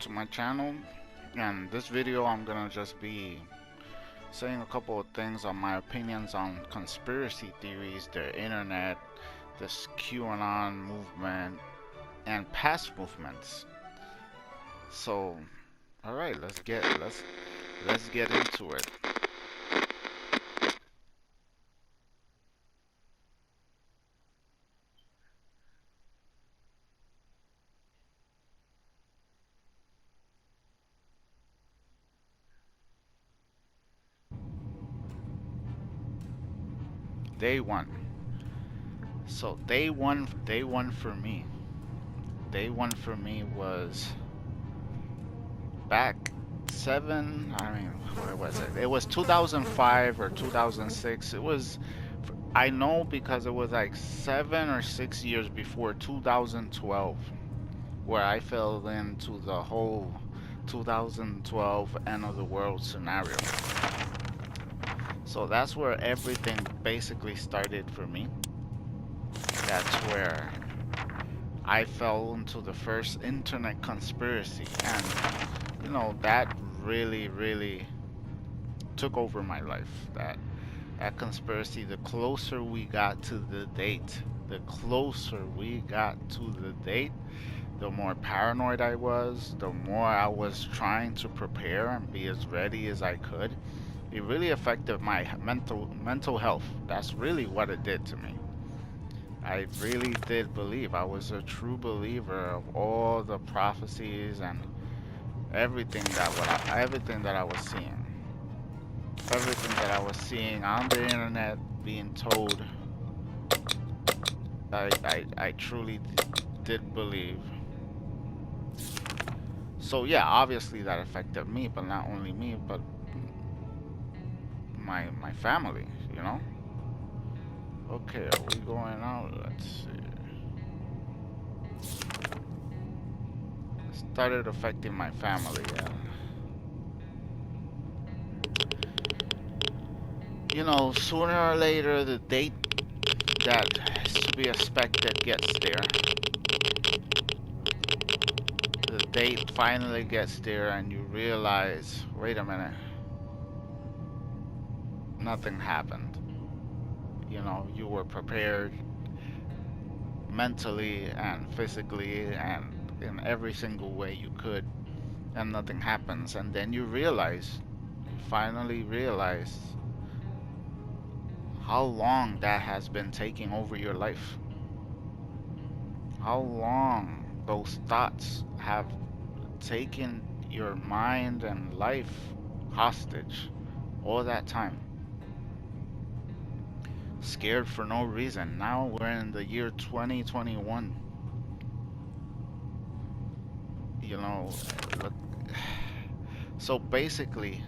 to my channel, and this video I'm gonna just be saying a couple of things on my opinions on conspiracy theories, the internet, this QAnon movement, and past movements. So, all right, let's get into it. Day one. So day one for me. Day one for me was back what was it? It was 2005 or 2006. It was, I know because it was like 7 or 6 years before 2012, where I fell into the whole 2012 end of the world scenario. So that's where everything basically started for me. That's where I fell into the first internet conspiracy, and you know, that really took over my life. That conspiracy, the closer we got to the date, the more paranoid I was, the more I was trying to prepare and be as ready as I could. It really affected my mental health. That's really what it did to me. I really did believe. I was a true believer of all the prophecies and everything that I was seeing. Everything that I was seeing on the internet, being told, I truly did believe. So yeah, obviously that affected me, but not only me, but my family, you know? Okay, are we going out? Let's see. Started affecting my family, yeah. You know, sooner or later, the date that has to be expected gets there. The date finally gets there, and you realize, wait a minute, nothing happened. You know, you were prepared mentally and physically and in every single way you could, and nothing happens. And then you finally realize how long that has been taking over your life. How long those thoughts have taken your mind and life hostage all that time. Scared for no reason. Now we're in the year 2021. You know, look. So basically,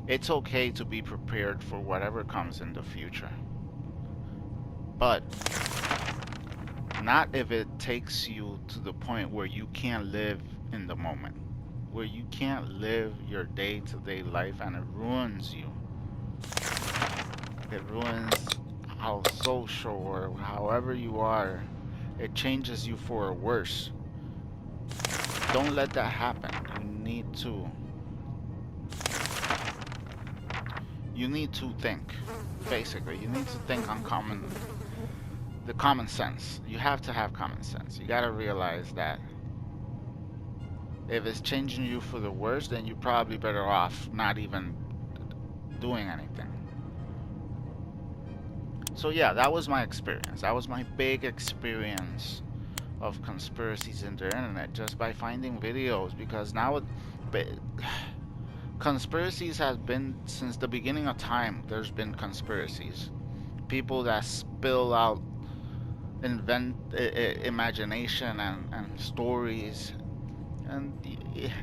it's okay to be prepared for whatever comes in the future. But not if it takes you to the point where you can't live in the moment, where you can't live your day-to-day life, and it ruins you. It ruins how social or however you are. It changes you for a worse. Don't let that happen. You need to think. Basically, you need to think on the common sense. You have to have common sense. You gotta realize that if it's changing you for the worse, then you're probably better off not even doing anything. So yeah, that was my experience. That was my big experience of conspiracies in the internet, just by finding videos, because now conspiracies have been since the beginning of time. There's been conspiracies. People that spill out imagination and stories, and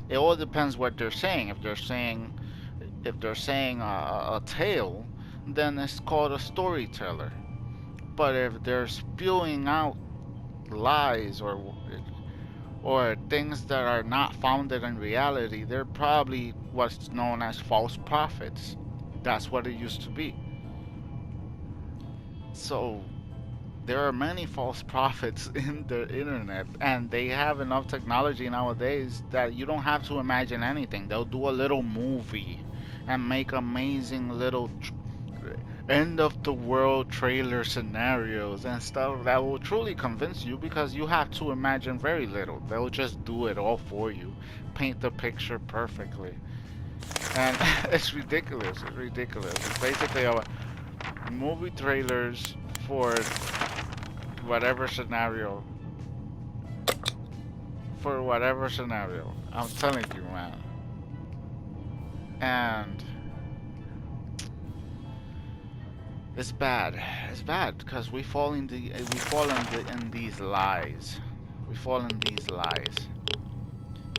it all depends what they're saying. If they're saying a tale, then it's called a storyteller. But if they're spewing out lies or things that are not founded in reality, they're probably what's known as false prophets. That's what it used to be. So There are many false prophets in the internet, and they have enough technology nowadays that you don't have to imagine anything. They'll do a little movie and make amazing little end of the world trailer scenarios and stuff that will truly convince you, because you have to imagine very little. They'll just do it all for you, paint the picture perfectly. And it's ridiculous. It's ridiculous. It's basically a movie trailers for whatever scenario. For whatever scenario. I'm telling you, man. And it's bad. It's bad because in these lies. We fall in these lies.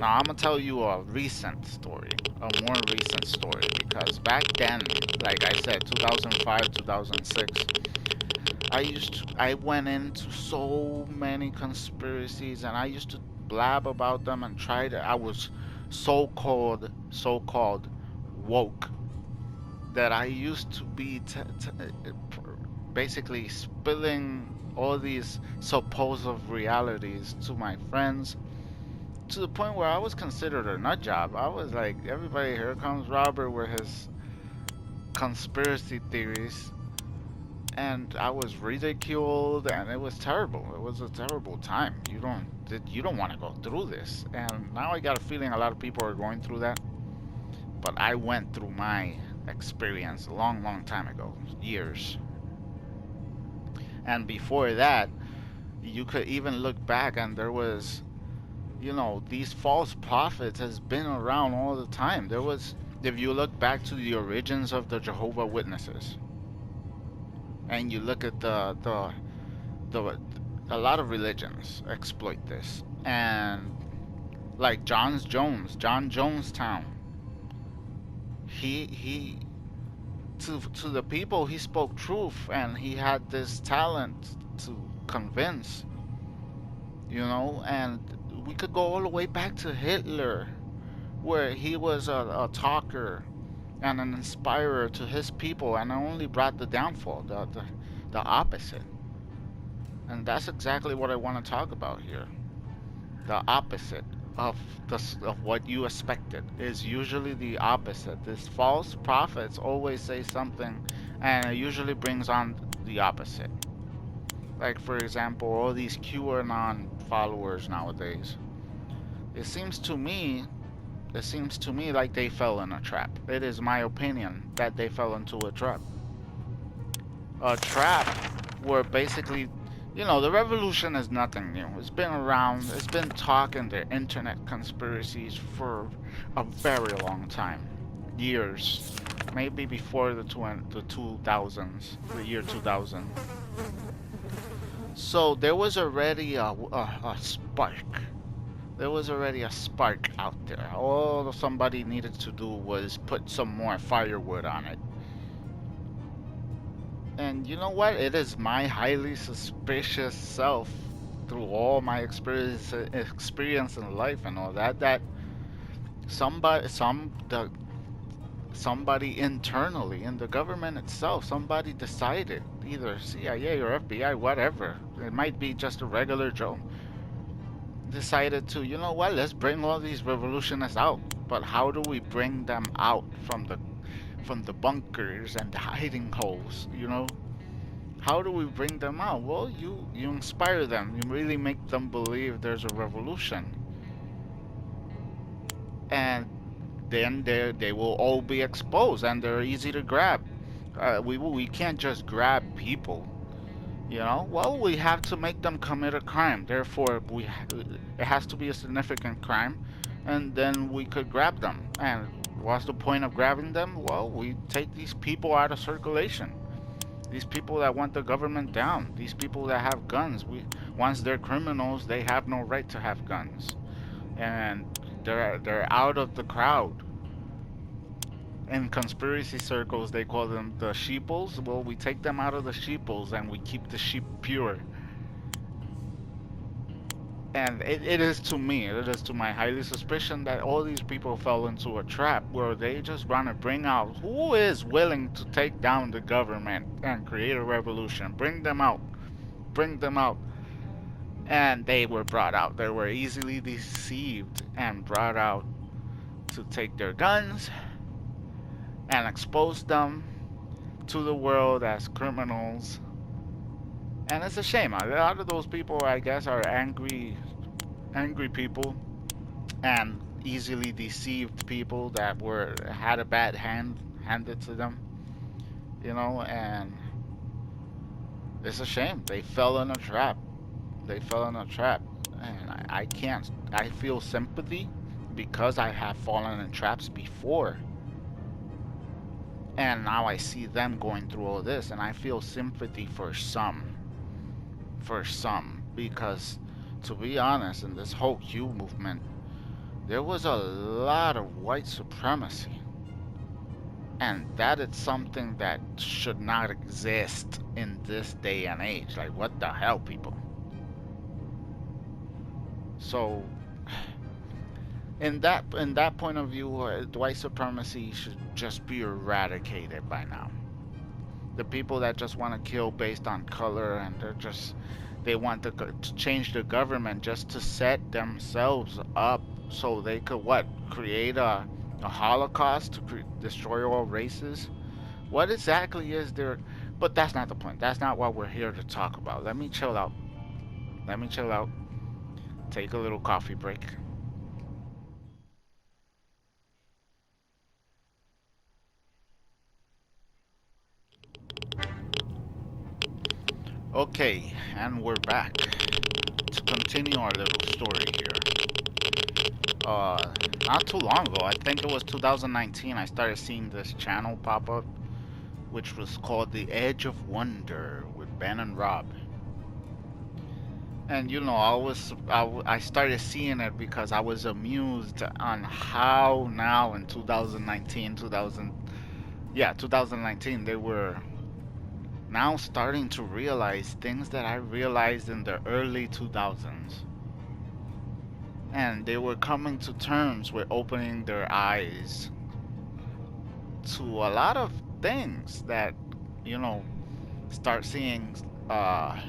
Now I'm gonna tell you a recent story, a more recent story, because back then, like I said, 2005, 2006, I went into so many conspiracies, and I used to blab about them and try to. I was so-called woke, that I used to be basically spilling all these supposed realities to my friends, to the point where I was considered a nut job. I was like, everybody, here comes Robert with his conspiracy theories, and I was ridiculed, and it was terrible. It was a terrible time. You don't want to go through this, and now I got a feeling a lot of people are going through that. But I went through my experience a long, long time ago, years. And before that, you could even look back, and there was, these false prophets has been around all the time. There was, if you look back to the origins of the Jehovah Witnesses, and you look at the a lot of religions exploit this, and like John Jonestown, he to the people, he spoke truth, and he had this talent to convince, and we could go all the way back to Hitler, where he was a talker and an inspirer to his people, and only brought the downfall, the opposite. And that's exactly what I want to talk about here. The opposite of of what you expected is usually the opposite. These false prophets always say something, and it usually brings on the opposite. Like, for example, all these QAnon followers nowadays. It seems to me like they fell in a trap. It is my opinion that they fell into a trap. A trap where basically, the revolution is nothing new. It's been around, it's been talking the internet conspiracies for a very long time. Years. Maybe before the 2000s, the year 2000. So there was already a spark. There was already a spark out there. All somebody needed to do was put some more firewood on it. And you know what? It is my highly suspicious self, through all my experience in life and all that, that somebody internally in the government itself, somebody decided, either CIA or FBI, whatever, it might be just a regular Joe, decided to, you know what, let's bring all these revolutionists out. But how do we bring them out from the bunkers and the hiding holes, How do we bring them out? Well, you inspire them. You really make them believe there's a revolution. And then they will all be exposed, and they're easy to grab. We can't just grab people. Well, we have to make them commit a crime. Therefore, it has to be a significant crime, and then we could grab them. And what's the point of grabbing them? Well, we take these people out of circulation. These people that want the government down. These people that have guns. Once they're criminals, they have no right to have guns, and they're out of the crowd. In conspiracy circles, they call them the sheeples. Well, we take them out of the sheeples, and we keep the sheep pure. And it is to my highly suspicion that all these people fell into a trap where they just want to bring out who is willing to take down the government and create a revolution. Bring them out. bring them out. And they were brought out. They were easily deceived and brought out to take their guns and expose them to the world as criminals. And it's a shame. A lot of those people, I guess, are angry people and easily deceived people that were had a bad hand handed to them, and it's a shame. They fell in a trap. They fell in a trap. And I can't, I feel sympathy because I have fallen in traps before. And now I see them going through all this, and I feel sympathy for some. Because to be honest, in this whole Q movement, there was a lot of white supremacy. And that is something that should not exist in this day and age. Like, what the hell, people? So, in that point of view, white supremacy should just be eradicated by now. The people that just want to kill based on color, and they want to change the government just to set themselves up so they could create a holocaust to destroy all races. What exactly is there? But that's not the point. That's not what we're here to talk about. Let me chill out. Take a little coffee break. Okay, and we're back to continue our little story here. Not too long ago, I think it was 2019, I started seeing this channel pop up, which was called The Edge of Wonder with Ben and Rob. And I started seeing it because I was amused on how now in 2019, they were now starting to realize things that I realized in the early 2000s. And they were coming to terms with opening their eyes to a lot of things that, start seeing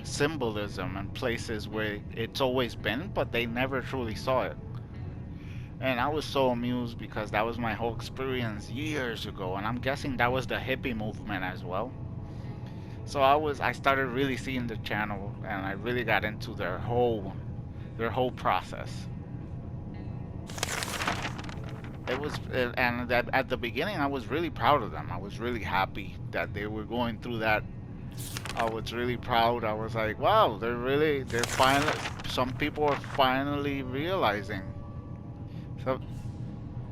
symbolism in places where it's always been, but they never truly saw it. And I was so amused because that was my whole experience years ago, and I'm guessing that was the hippie movement as well. So I started really seeing the channel, and I really got into their whole process. And at the beginning, I was really proud of them. I was really happy that they were going through that. I was really proud. I was like, wow, some people are finally realizing.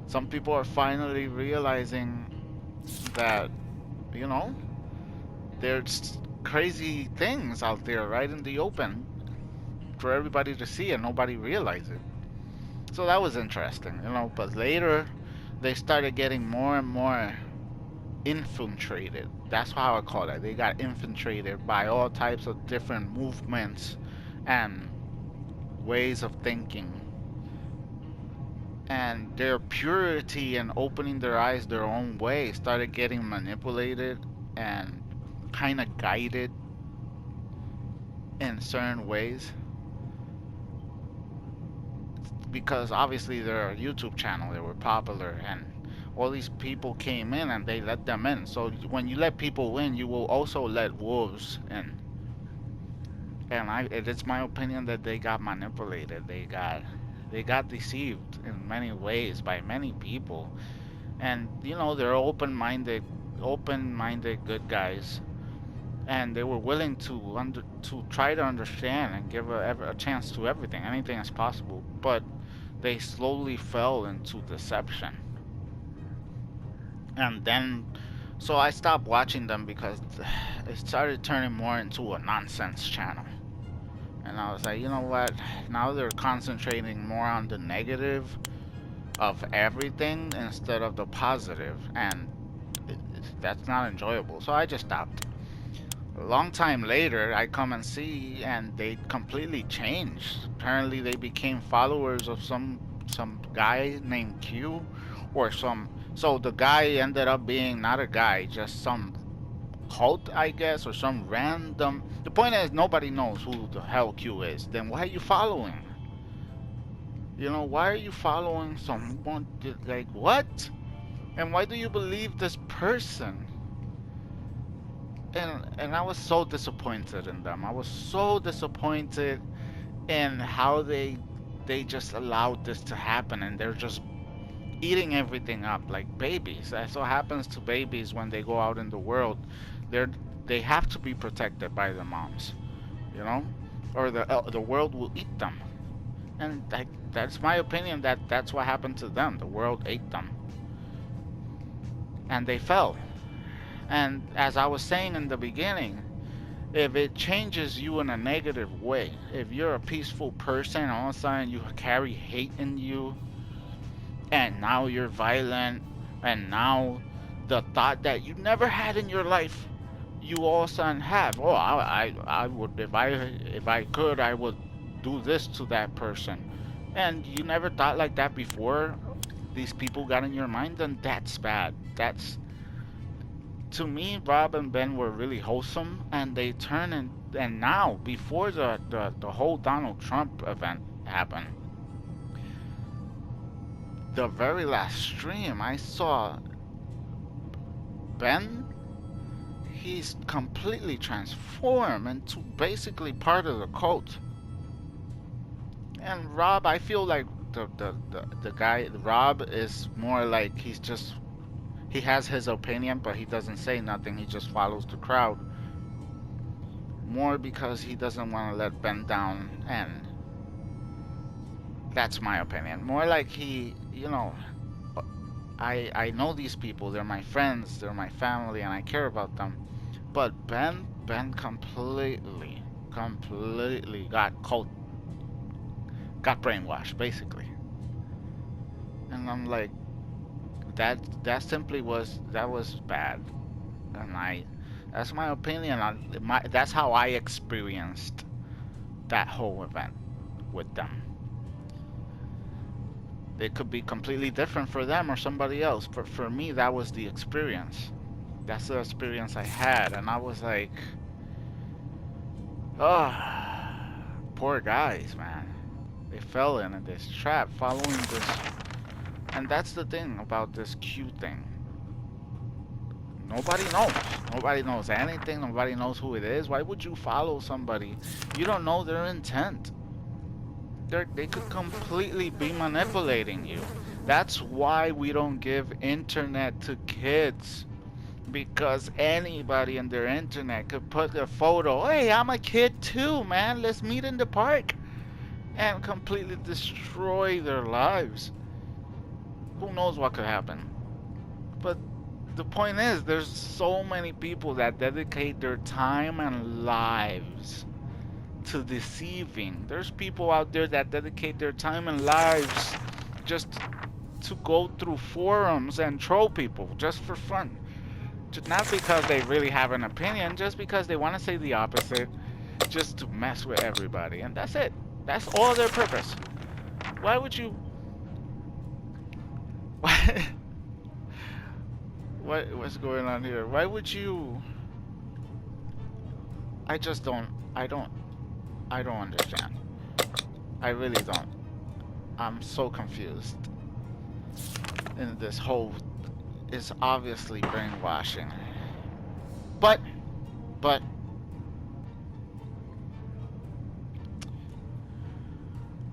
Some people are finally realizing that, there's crazy things out there right in the open for everybody to see, and nobody realizes it. So that was interesting, but later they started getting more and more infiltrated. That's how I call it. They got infiltrated by all types of different movements and ways of thinking. And their purity and opening their eyes their own way started getting manipulated and kind of guided in certain ways. Because obviously they're a YouTube channel, they were popular, and all these people came in and they let them in. So when you let people in, you will also let wolves in. And it's my opinion that they got manipulated. They got deceived in many ways by many people. And they're open-minded good guys, and they were willing to try to understand and give a chance to everything. Anything is possible, but they slowly fell into deception. And then, so I stopped watching them because it started turning more into a nonsense channel. And I was like, you know what? Now they're concentrating more on the negative of everything instead of the positive, and that's not enjoyable. So I just stopped. A long time later, I come and see, and they completely changed. Apparently, they became followers of some guy named Q, or some. So the guy ended up being not a guy, just some cult, I guess, or some random. The point is, nobody knows who the hell Q is. Then why are you following? You know, why are you following someone? Like, what? And why do you believe this person? And I was so disappointed in them. I was so disappointed in how they just allowed this to happen, and they're just eating everything up like babies. That's what happens to babies when they go out in the world. They're they have to be protected by their moms, you know, or the world will eat them. And that's my opinion. That's what happened to them. The world ate them, and they fell. And as I was saying in the beginning, if it changes you in a negative way, if you're a peaceful person, all of a sudden you carry hate in you, and now you're violent, and now the thought that you never had in your life, you all of a sudden have. Oh, I would, if I could, I would do this to that person, and you never thought like that before. These people got in your mind, then that's bad. That's, to me, Rob and Ben were really wholesome, and they turn and now, before the whole Donald Trump event happened, the very last stream I saw, Ben, he's completely transformed into basically part of the cult. And Rob, I feel like the guy, Rob, is more like he has his opinion, but he doesn't say nothing. He just follows the crowd. More because he doesn't want to let Ben down, and that's my opinion. More like he, you know, I know these people. They're my friends. They're my family, and I care about them. But Ben completely got brainwashed, basically. And I'm like, that simply was bad. And that's my opinion. That's how I experienced that whole event with them. It could be completely different for them or somebody else, but for me, that was the experience. That's the experience I had, and I was like, oh, poor guys, man. They fell into this trap following this. And that's the thing about this Q thing. Nobody knows. Nobody knows anything. Nobody knows who it is. Why would you follow somebody? You don't know their intent. They could completely be manipulating you. That's why we don't give internet to kids. Because anybody in their internet could put a photo. Hey, I'm a kid too, man. Let's meet in the park. And completely destroy their lives. Who knows what could happen? But the point is, there's so many people that dedicate their time and lives to deceiving. There's people out there that dedicate their time and lives just to go through forums and troll people just for fun. Just not because they really have an opinion, just because they want to say the opposite, just to mess with everybody. And that's it. That's all their purpose. Why would you... What's going on here? Why would you... I just don't... I don't understand. I really don't. I'm so confused. And this whole is obviously brainwashing. But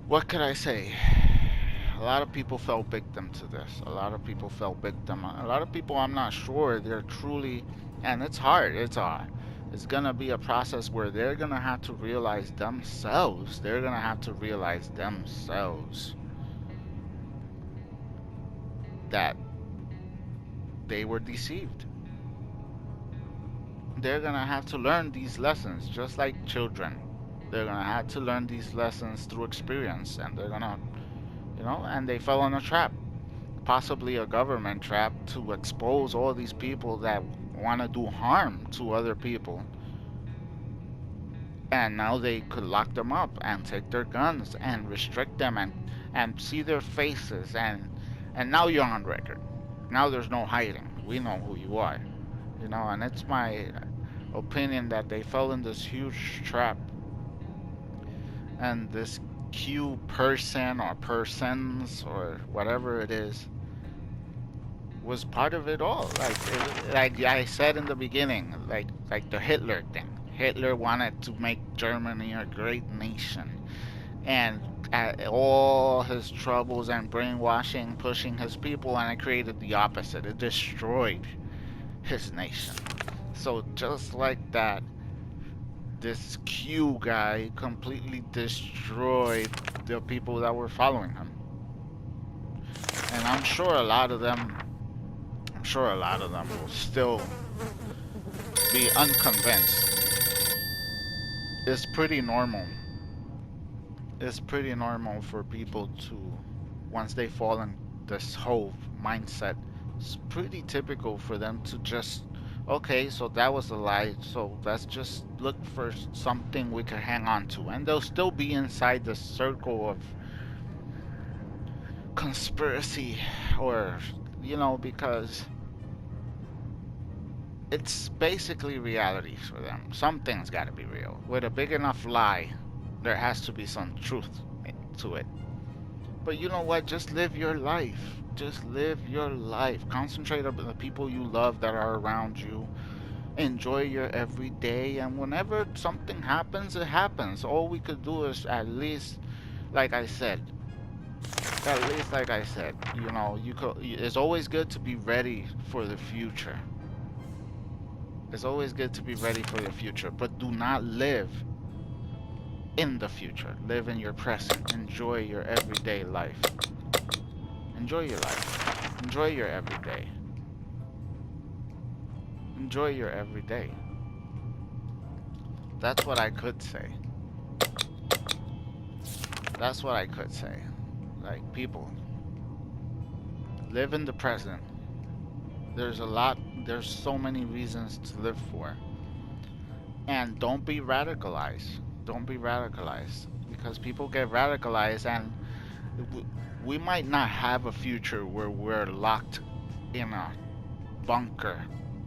what could I say? A lot of people fell victim to this. A lot of people fell victim. A lot of people, I'm not sure they're truly, and it's hard. It's gonna be a process where they're gonna have to realize themselves. They're gonna have to realize themselves that they were deceived. They're gonna have to learn these lessons, just like children. They're gonna have to learn these lessons through experience, and they're gonna, you know, and they fell in a trap, possibly a government trap, to expose all these people that want to do harm to other people. And now they could lock them up and take their guns and restrict them and see their faces, and now you're on record. Now there's no hiding. We know who you are, you know. And opinion that they fell in this huge trap, and this Q person or persons or whatever it is was part of it all. Like I said in the beginning, like the Hitler thing. Hitler wanted to make Germany a great nation, and all his troubles and brainwashing, pushing his people, and it created the opposite. It destroyed his nation. So just like that, this Q guy completely destroyed the people that were following him. And I'm sure a lot of them will still be unconvinced. It's pretty normal. It's pretty normal for people to, once they fall in this whole mindset, it's pretty typical for them to just, okay, so that was a lie, so let's just look for something we can hang on to. And they'll still be inside the circle of conspiracy, or, because it's basically reality for them. Something's got to be real. With a big enough lie, there has to be some truth to it. But you know what? Just live your life. Just live your life. Concentrate on the people you love that are around you. Enjoy your everyday. And whenever something happens, it happens. All we could do is at least, like I said, it's always good to be ready for the future. It's always good to be ready for the future, but do not live in the future. Live in your present. Enjoy your everyday life. Enjoy your life. Enjoy your everyday. Enjoy your everyday. That's what I could say. That's what I could say. Like, people, live in the present. There's so many reasons to live for. And don't be radicalized. Don't be radicalized. Because people get radicalized, and we might not have a future where we're locked in a bunker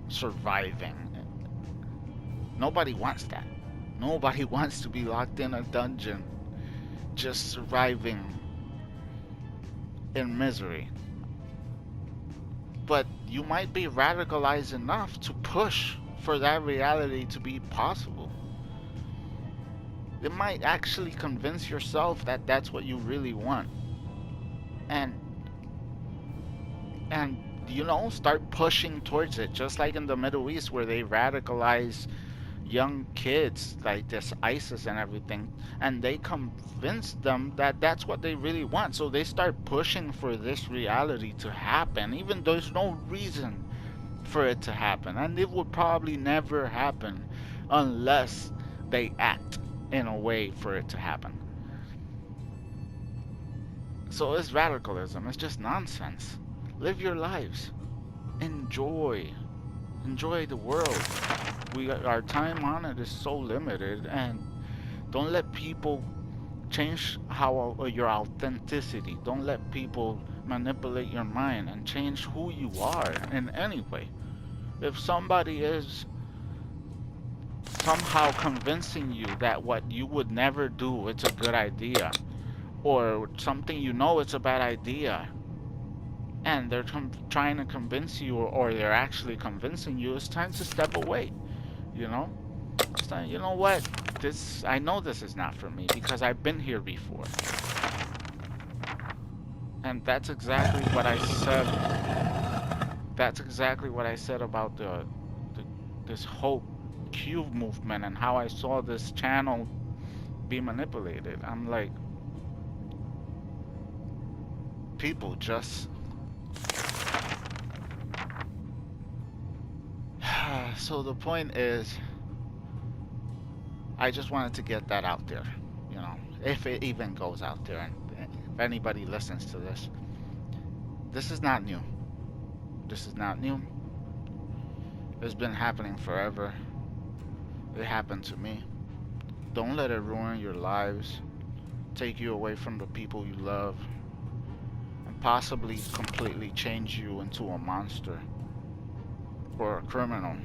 surviving. Nobody wants that. Nobody wants to be locked in a dungeon just surviving in misery. But you might be radicalized enough to push for that reality to be possible. It might actually convince yourself that that's what you really want. And start pushing towards it, just like in the Middle East, where they radicalize young kids like this ISIS and everything, and they convince them that that's what they really want, so they start pushing for this reality to happen, even though there's no reason for it to happen, and it would probably never happen unless they act in a way for it to happen. So it's radicalism. It's just nonsense. Live your lives. Enjoy the world. Our time on it is so limited, and don't let people change your authenticity. Don't let people manipulate your mind and change who you are in any way. If somebody is somehow convincing you that what you would never do, it's a good idea, or something it's a bad idea, and they're trying to convince you, or they're actually convincing you, it's time to step away. It's time, you know what, I know this is not for me, because I've been here before. And that's exactly what I said about this whole Q movement, and how I saw this channel be manipulated. I'm like, people just so the point is, I just wanted to get that out there, if it even goes out there, and if anybody listens to this. This is not new. This is not new. It's been happening forever. It happened to me. Don't let it ruin your lives, take you away from the people you love, and possibly completely change you into a monster or a criminal.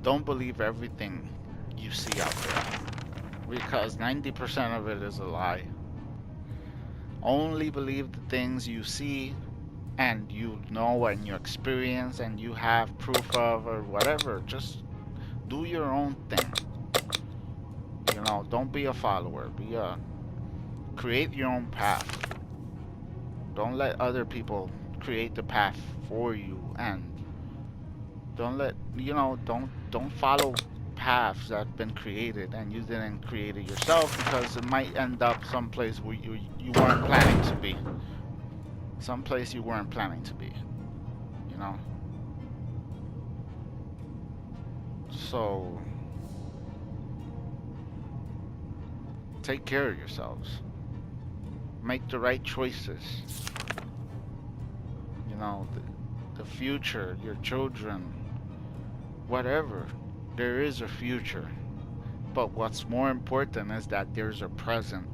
Don't believe everything you see out there because 90% of it is a lie. Only believe the things you see and you know and you experience and you have proof of or whatever. Just do your own thing. You know, don't be a follower. Create your own path. Don't let other people create the path for you, and don't follow paths that have been created and you didn't create it yourself, because it might end up someplace where you weren't planning to be. Someplace you weren't planning to be, you know? So take care of yourselves. Make the right choices. You know, the future, your children, whatever. There is a future. But what's more important is that there's a present.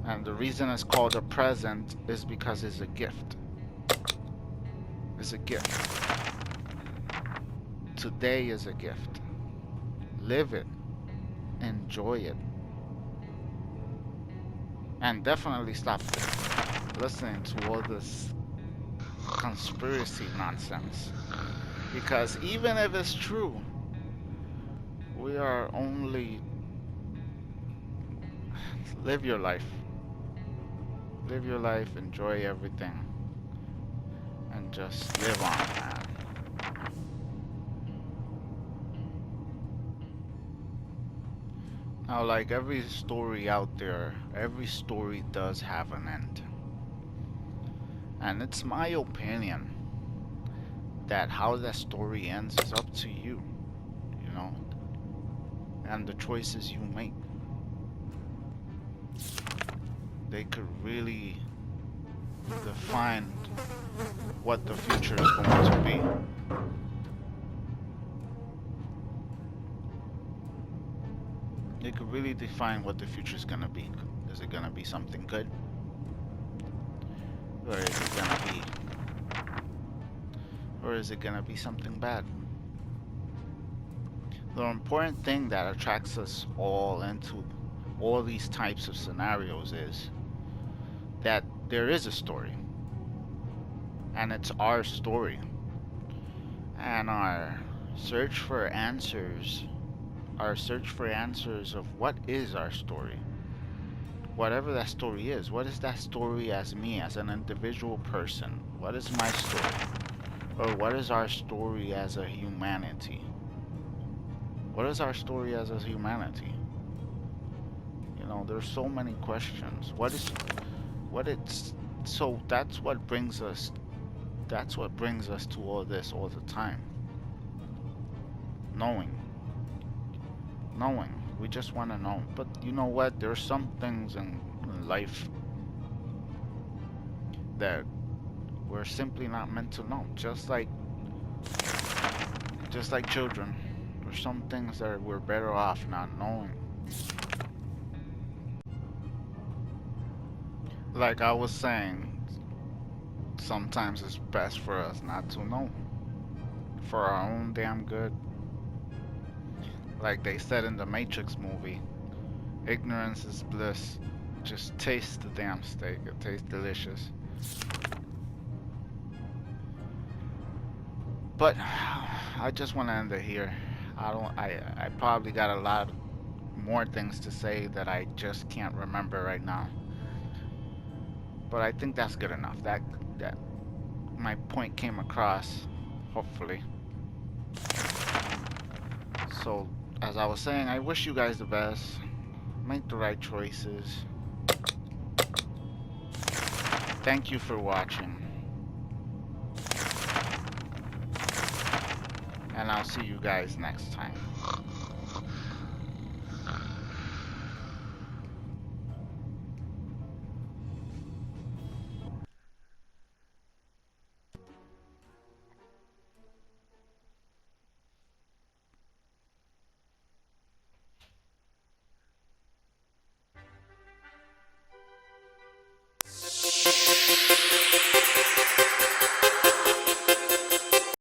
And the reason it's called a present is because it's a gift. It's a gift. Today is a gift. Live it. Enjoy it. And definitely stop listening to all this conspiracy nonsense. Because even if it's true, we are only... Live your life. Live your life, enjoy everything. And just live on, man. Now, like every story out there, every story does have an end. And it's my opinion that how that story ends is up to you, you know, and the choices you make. They could really define what the future is going to be. They could really define what the future is going to be. Is it going to be something good? Or is it going to be... Or is it going to be something bad? The important thing that attracts us all into all these types of scenarios is that there is a story. And it's our story. And our search for answers of what is our story. Whatever that story is, what is that story as me, as an individual person? What is my story? Or what is our story as a humanity? What is our story as a humanity? You know, there's so many questions. So that's what brings us to all this all the time. Knowing. We just want to know. But you know what? There's some things in life that we're simply not meant to know. Just like children. There's some things that we're better off not knowing. Like I was saying, sometimes it's best for us not to know. For our own damn good. Like they said in the Matrix movie, ignorance is bliss. Just taste the damn steak. It tastes delicious. But I just want to end it here. I probably got a lot more things to say that I just can't remember right now. But I think that's good enough. That my point came across, hopefully. So, as I was saying, I wish you guys the best. Make the right choices. Thank you for watching. And I'll see you guys next time.